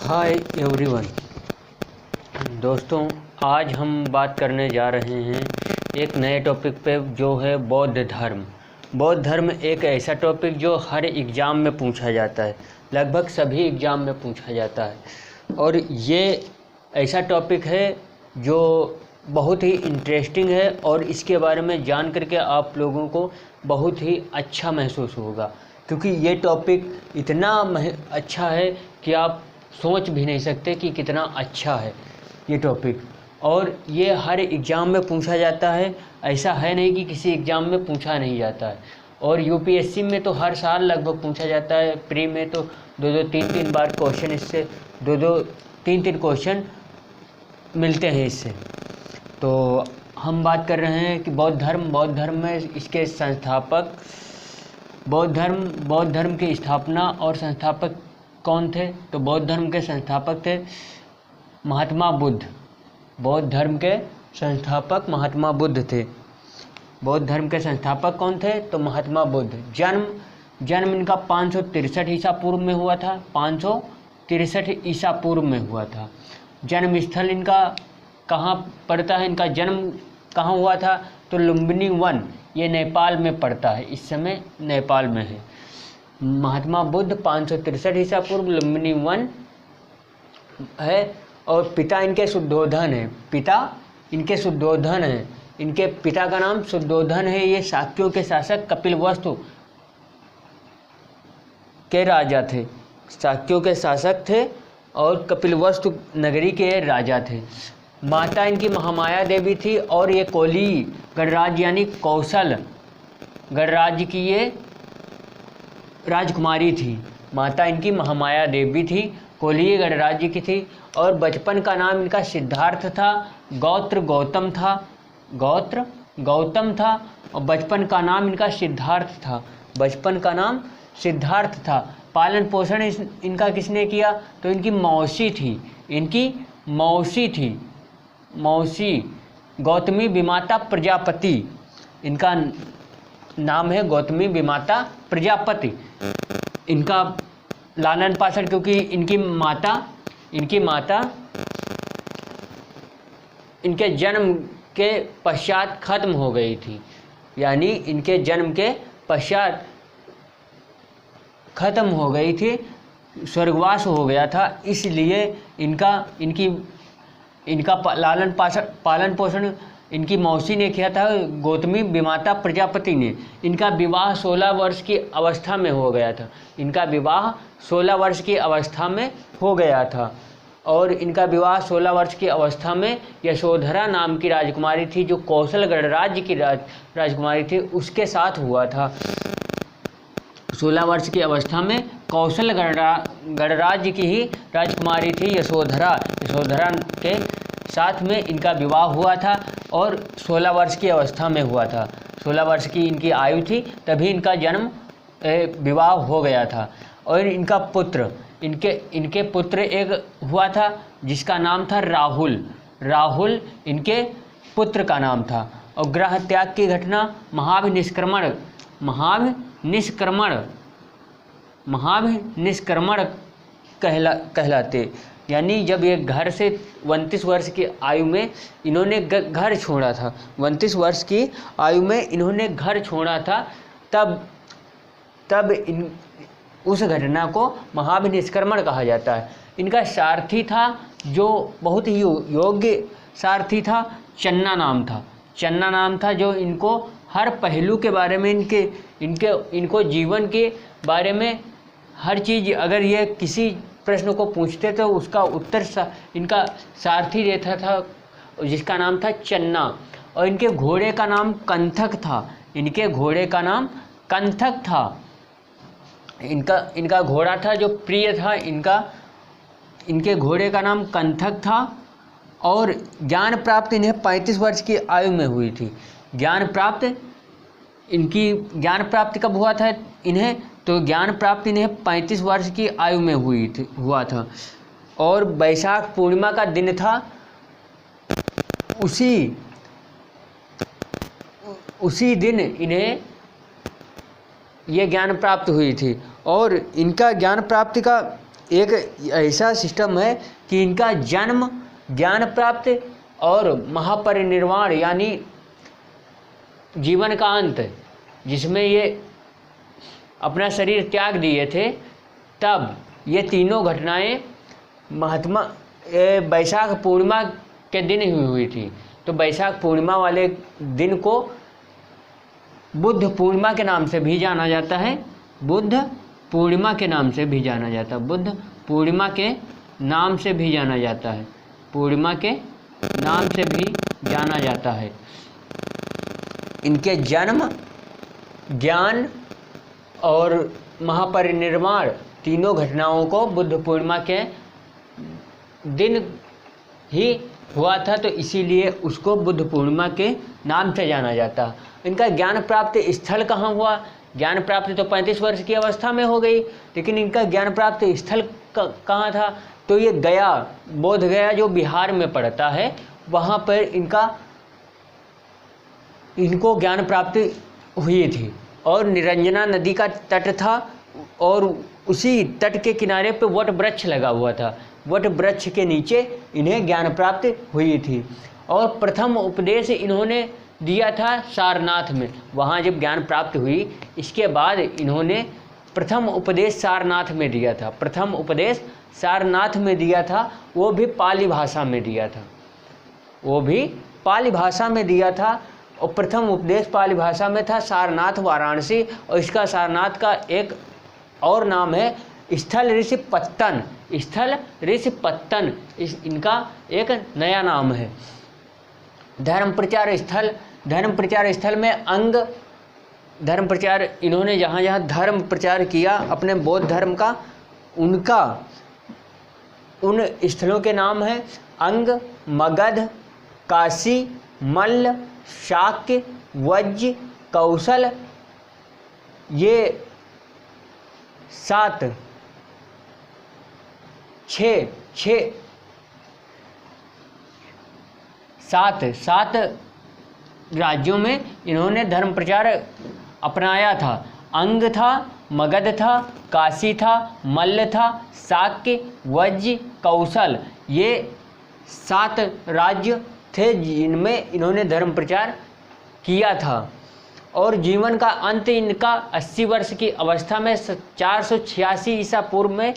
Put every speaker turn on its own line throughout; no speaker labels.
Hi everyone दोस्तों, आज हम बात करने जा रहे हैं एक नए टॉपिक पे जो है बौद्ध धर्म। बौद्ध धर्म एक ऐसा टॉपिक जो हर एग्ज़ाम में पूछा जाता है, लगभग सभी एग्ज़ाम में पूछा जाता है और ये ऐसा टॉपिक है जो बहुत ही इंटरेस्टिंग है और इसके बारे में जान करके आप लोगों को बहुत ही अच्छा महसूस होगा, क्योंकि ये टॉपिक इतना अच्छा है कि आप सोच भी नहीं सकते कि कितना अच्छा है ये टॉपिक। और ये हर एग्ज़ाम में पूछा जाता है, ऐसा है नहीं कि किसी एग्ज़ाम में पूछा नहीं जाता है। और यूपीएससी में तो हर साल लगभग पूछा जाता है, प्री में तो दो तीन बार क्वेश्चन इससे तीन क्वेश्चन मिलते हैं इससे। तो हम बात कर रहे हैं कि बौद्ध धर्म में इसके संस्थापक बौद्ध धर्म की स्थापना और संस्थापक कौन थे। तो बौद्ध धर्म के संस्थापक थे महात्मा बुद्ध। बौद्ध धर्म के संस्थापक महात्मा बुद्ध थे। बौद्ध धर्म के संस्थापक कौन थे? तो महात्मा बुद्ध। जन्म इनका 563 ईसा पूर्व में हुआ था। 563 ईसा पूर्व में हुआ था। जन्म स्थल इनका कहाँ पड़ता है? इनका जन्म कहाँ हुआ था? तो लुम्बिनी वन, ये नेपाल में पड़ता है, इस समय नेपाल में है। महात्मा बुद्ध 563 ईसा पूर्व लुम्बिनी वन है। और पिता इनके शुद्धोधन है। इनके पिता का नाम शुद्धोधन है। ये शाक्यों के शासक कपिलवस्तु के राजा थे। शाक्यों के शासक थे और कपिलवस्तु नगरी के राजा थे। माता इनकी महामाया देवी थी और ये कोली गणराज्य यानी कौशल गणराज्य की ये राजकुमारी थी। माता इनकी महामाया देवी थी, कोलीय गणराज्य की थी। और बचपन का नाम इनका सिद्धार्थ था। गोत्र गौतम था और बचपन का नाम इनका सिद्धार्थ था। पालन पोषण इनका किसने किया? तो इनकी मौसी थी मौसी गौतमी विमाता प्रजापति। इनका नाम है गौतमी विमाता प्रजापति। इनका लालन पाषण, क्योंकि इनकी माता इनके जन्म के पश्चात खत्म हो गई थी, यानी इनके जन्म के पश्चात खत्म हो गई थी, स्वर्गवास हो गया था। इसलिए इनका पालन पोषण इनकी मौसी ने किया था, गौतमी विमाता प्रजापति ने। इनका विवाह 16 वर्ष की अवस्था में हो गया था। और इनका विवाह 16 वर्ष की अवस्था में यशोधरा नाम की राजकुमारी थी, जो कौशल गणराज्य की राजकुमारी थी, उसके साथ हुआ था। 16 वर्ष की अवस्था में कौशल गणराज्य की ही राजकुमारी थी यशोधरा के साथ में इनका विवाह हुआ था और 16 वर्ष की अवस्था में हुआ था। 16 वर्ष की इनकी आयु थी, तभी इनका विवाह हो गया था। और इनके पुत्र एक हुआ था जिसका नाम था राहुल इनके पुत्र का नाम था। और ग्रह त्याग की घटना महाभिनिष्क्रमण कहलाते। यानी जब ये घर से 29 वर्ष की आयु में इन्होंने घर छोड़ा था, 29 वर्ष की आयु में इन्होंने घर छोड़ा था, तब उस घटना को महाभिनिष्क्रमण कहा जाता है। इनका सारथी था जो बहुत ही योग्य सारथी था, चन्ना नाम था, जो इनको हर पहलू के बारे में इनको जीवन के बारे में हर चीज़, अगर ये किसी प्रश्न को पूछते तो उसका उत्तर इनका सारथी देता था, जिसका नाम था चन्ना। और इनके घोड़े का नाम कंथक था। इनका घोड़ा था जो प्रिय था, इनके घोड़े का नाम कंथक था। और ज्ञान प्राप्त इन्हें 35 वर्ष की आयु में हुई थी। ज्ञान प्राप्ति कब हुआ था इन्हें? तो ज्ञान प्राप्ति इन्हें 35 वर्ष की आयु में हुआ था। और वैशाख पूर्णिमा का दिन था। उसी दिन इन्हें ये ज्ञान प्राप्त हुई थी। और इनका ज्ञान प्राप्ति का एक ऐसा सिस्टम है कि इनका जन्म, ज्ञान प्राप्त और महापरिनिर्वाण यानी जीवन का अंत, जिसमें ये अपना शरीर त्याग दिए थे, तब ये तीनों घटनाएं महात्मा वैशाख पूर्णिमा के दिन ही हुई थी। तो वैशाख पूर्णिमा वाले दिन को बुद्ध पूर्णिमा के नाम से भी जाना जाता है, बुद्ध पूर्णिमा के नाम से भी जाना जाता है, बुद्ध पूर्णिमा के नाम से भी जाना जाता है, पूर्णिमा के नाम से भी जाना जाता है। इनके जन्म, ज्ञान और महापरिनिर्वाण तीनों घटनाओं को बुद्ध पूर्णिमा के दिन ही हुआ था, तो इसीलिए उसको बुद्ध पूर्णिमा के नाम से जाना जाता। इनका ज्ञान प्राप्त स्थल कहाँ हुआ? ज्ञान प्राप्ति तो 35 वर्ष की अवस्था में हो गई, लेकिन इनका ज्ञान प्राप्त स्थल कहाँ था? तो ये गया, बोध गया जो बिहार में पड़ता है, वहाँ पर इनको ज्ञान प्राप्ति हुई थी। और निरंजना नदी का तट था और उसी तट के किनारे पे वट वृक्ष लगा हुआ था, वट वृक्ष के नीचे इन्हें ज्ञान प्राप्ति हुई थी। और प्रथम उपदेश इन्होंने दिया था सारनाथ में, वहाँ जब ज्ञान प्राप्त हुई इसके बाद इन्होंने प्रथम उपदेश सारनाथ में दिया था, प्रथम उपदेश सारनाथ में दिया था, वो भी पाली भाषा में दिया था, वो भी पाली भाषा में दिया था। और प्रथम उपदेश पाली भाषा में था, सारनाथ वाराणसी। और इसका सारनाथ का एक और नाम है स्थल ऋषि पत्तन, स्थल ऋषि पत्तन इनका एक नया नाम है। धर्म प्रचार स्थल, धर्म प्रचार स्थल में अंग धर्म प्रचार, इन्होंने जहाँ जहाँ धर्म प्रचार किया अपने बौद्ध धर्म का, उनका उन स्थलों के नाम है अंग, मगध, काशी, मल्ल, शाक्य, वज्र, कौशल। ये सात राज्यों में इन्होंने धर्म प्रचार अपनाया था। अंग था, मगध था, काशी था, मल्ल था, शाक्य, वज्र, कौशल, ये 7 राज्य थे जिनमें इन्होंने धर्म प्रचार किया था। और जीवन का अंत इनका 80 वर्ष की अवस्था में 486 ईसा पूर्व में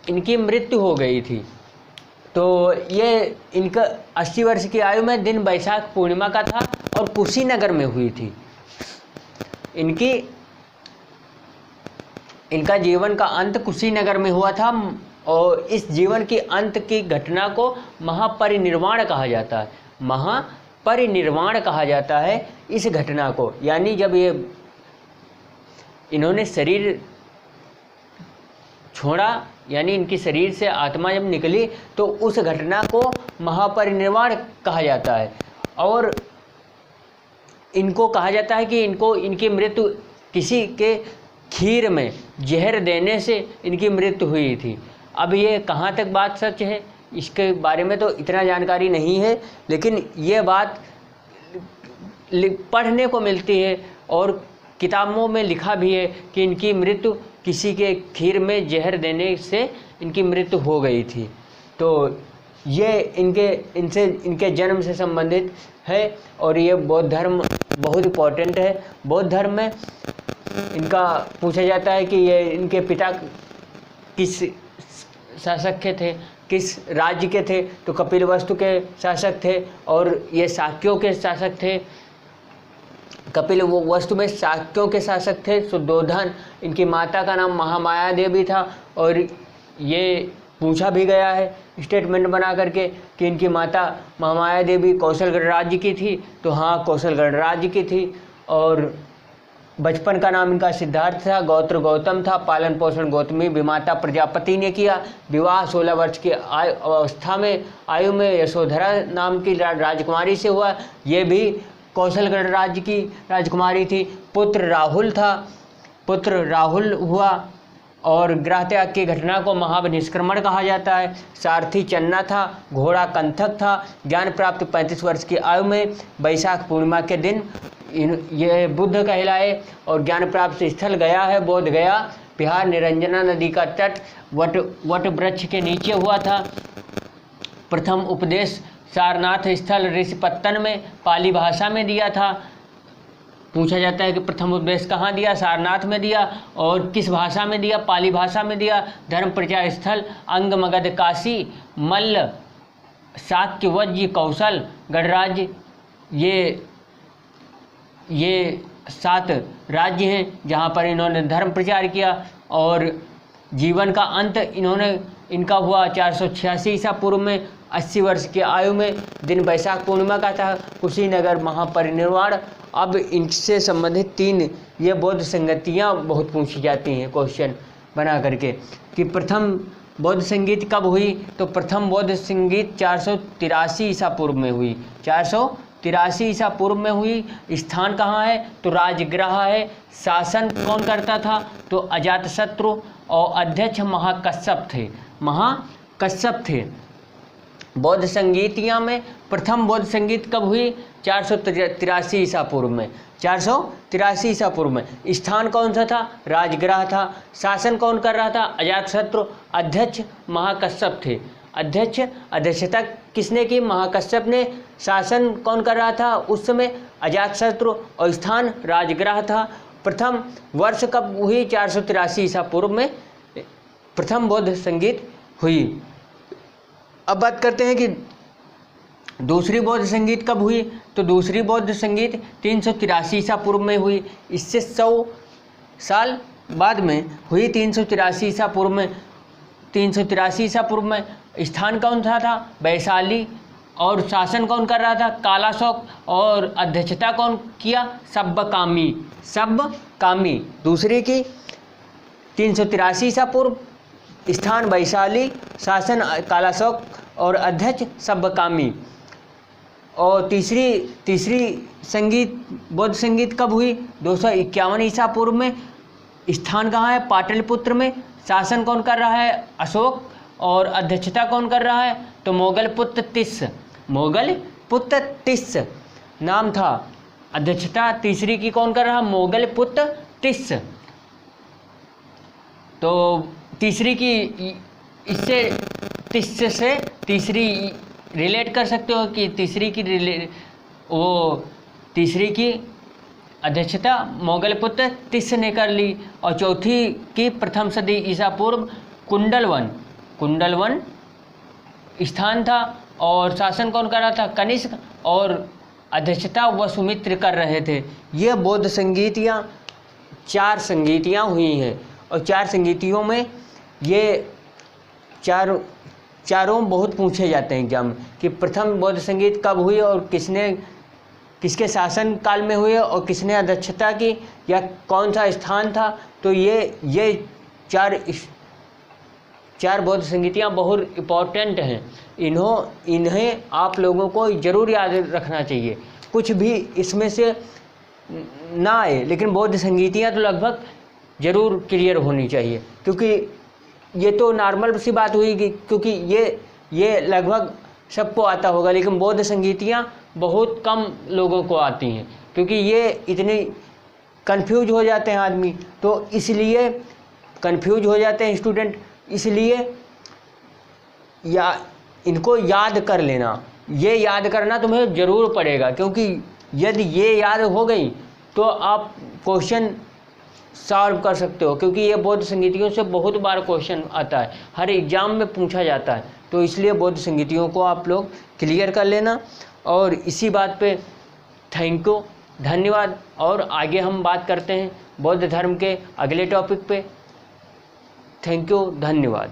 इनकी मृत्यु हो गई थी। तो ये इनका 80 वर्ष की आयु में दिन वैशाख पूर्णिमा का था और कुशीनगर में हुई थी। इनका जीवन का अंत कुशीनगर में हुआ था। और इस जीवन की अंत की घटना को महापरिनिर्वाण कहा जाता है, महापरिनिर्वाण कहा जाता है इस घटना को। यानी जब ये इन्होंने शरीर छोड़ा, यानी इनकी शरीर से आत्मा जब निकली, तो उस घटना को महापरिनिर्वाण कहा जाता है। और इनको कहा जाता है कि इनकी मृत्यु किसी के खीर में जहर देने से इनकी मृत्यु हुई थी। अब ये कहाँ तक बात सच है इसके बारे में तो इतना जानकारी नहीं है, लेकिन ये बात पढ़ने को मिलती है और किताबों में लिखा भी है कि इनकी मृत्यु किसी के खीर में जहर देने से इनकी मृत्यु हो गई थी। तो ये इनके जन्म से संबंधित है। और ये बौद्ध धर्म बहुत इम्पोर्टेंट है। बौद्ध धर्म में इनका पूछा जाता है कि ये इनके पिता किस शासक के थे, किस राज्य के थे, तो कपिलवस्तु के शासक थे और ये शाक्यों के शासक थे। कपिलवस्तु में शाक्यों के शासक थे शुद्धोधन, इनकी माता का नाम महामाया देवी था। और ये पूछा भी गया है स्टेटमेंट बना करके कि इनकी माता महामाया देवी कौशलगढ़ राज्य की थी, तो हाँ कौशलगढ़ राज्य की थी। और बचपन का नाम इनका सिद्धार्थ था, गोत्र गौतम था, पालन पोषण गौतमी विमाता प्रजापति ने किया। विवाह 16 वर्ष की आयु में यशोधरा नाम की राजकुमारी से हुआ, ये भी कौशलगढ़ राज्य की राजकुमारी थी। पुत्र राहुल हुआ। और ग्रह त्याग की घटना को महानिष्क्रमण कहा जाता है। सारथी चन्ना था, घोड़ा कंथक था। ज्ञान प्राप्त 35 वर्ष की आयु में वैशाख पूर्णिमा के दिन ये बुद्ध कहलाए। और ज्ञान प्राप्त स्थल गया है, बोध गया, बिहार निरंजना नदी का तट वट वृक्ष के नीचे हुआ था। प्रथम उपदेश सारनाथ स्थल ऋषिपत्तन में पाली भाषा में दिया था। पूछा जाता है कि प्रथम उपदेश कहाँ दिया, सारनाथ में दिया, और किस भाषा में दिया, पाली भाषा में दिया। धर्म प्रचार स्थल अंग मगध काशी मल्ल शाक्य वज्य कौशल गणराज्य, ये 7 राज्य हैं जहाँ पर इन्होंने धर्म प्रचार किया। और जीवन का अंत इनका हुआ 486 ईसा पूर्व में 80 वर्ष की आयु में। दिन वैशाख पूर्णिमा का था। कुशीनगर महापरिनिर्वाण। अब इनसे संबंधित 3 ये बौद्ध संगतियाँ बहुत पूछी जाती हैं क्वेश्चन बना करके कि प्रथम बौद्ध संगीत कब हुई, तो प्रथम बौद्ध संगीत 483 ईसा पूर्व में हुई। 483 ईसा पूर्व में हुई। स्थान कहाँ है, तो राजगृह है। शासन कौन करता था, तो अजातशत्रु, और अध्यक्ष महाकश्यप थे। बौद्ध संगीतियाँ में प्रथम बौद्ध संगीत कब हुई, 483 ईसा पूर्व में। 483 ईसा पूर्व में। स्थान कौन सा था, राजगृह था। शासन कौन कर रहा था, अजातशत्रु। अध्यक्ष महाकश्यप थे। अध्यक्षता किसने की, महाकश्यप ने। शासन कौन कर रहा था उस समय, अजातशत्रु, और स्थान राजगृह था। प्रथम वर्ष कब हुई, 483 ईसा पूर्व में प्रथम बौद्ध संगीत हुई। अब बात करते हैं कि दूसरी बौद्ध संगीत कब हुई, तो दूसरी बौद्ध संगीत 383 ईसा पूर्व में हुई। इससे 100 साल बाद में हुई 383 ईसा पूर्व में। 383 ईसा पूर्व में। स्थान कौन सा था, वैशाली, और शासन कौन कर रहा था, कालाशोक, और अध्यक्षता कौन किया, सब्बकामी। दूसरी की 383 ईसा पूर्व, स्थान वैशाली, शासन कालाशोक, और अध्यक्ष सब्बकामी। और तीसरी बौद्ध संगीत कब हुई, 251 ईसा पूर्व में। स्थान कहाँ है, पाटलिपुत्र में। शासन कौन कर रहा है, अशोक, और अध्यक्षता कौन कर रहा है, तो मोगलपुत्र तिस्स नाम था। अध्यक्षता तीसरी की कौन कर रहा, मोगलपुत्र तिस्स। तो तीसरी की इससे तिस्स से तीसरी रिलेट कर सकते हो कि तीसरी की अध्यक्षता मोगलपुत्र तिस्स ने कर ली। और चौथी की प्रथम सदी ईसा पूर्व कुंडलवन स्थान था, और शासन कौन कर रहा था, कनिष्क, और अध्यक्षता वसुमित्र कर रहे थे। ये बौद्ध संगीतियाँ 4 संगीतियाँ हुई हैं, और 4 संगीतियों में ये चारों बहुत पूछे जाते हैं एग्जाम में कि प्रथम बौद्ध संगीत कब हुई, और किसके शासन काल में हुए, और किसने अध्यक्षता की, या कौन सा स्थान था। तो ये चार बौद्ध संगीतियाँ बहुत इम्पोर्टेंट हैं। इन्हें आप लोगों को ज़रूर याद रखना चाहिए। कुछ भी इसमें से ना आए, लेकिन बौद्ध संगीतियाँ तो लगभग ज़रूर क्लियर होनी चाहिए, क्योंकि ये तो नॉर्मल सी बात हुई क्योंकि ये लगभग सबको आता होगा, लेकिन बौद्ध संगीतियाँ बहुत कम लोगों को आती हैं, क्योंकि ये इतने कंफ्यूज हो जाते हैं आदमी, तो इसलिए कंफ्यूज हो जाते हैं स्टूडेंट, इसलिए इनको याद कर लेना। ये याद करना तुम्हें ज़रूर पड़ेगा, क्योंकि यदि ये याद हो गई तो आप क्वेश्चन सॉल्व कर सकते हो, क्योंकि ये बौद्ध संगीतियों से बहुत बार क्वेश्चन आता है, हर एग्ज़ाम में पूछा जाता है। तो इसलिए बौद्ध संगीतियों को आप लोग क्लियर कर लेना। और इसी बात पे थैंक यू, धन्यवाद। और आगे हम बात करते हैं बौद्ध धर्म के अगले टॉपिक पे। थैंक यू, धन्यवाद।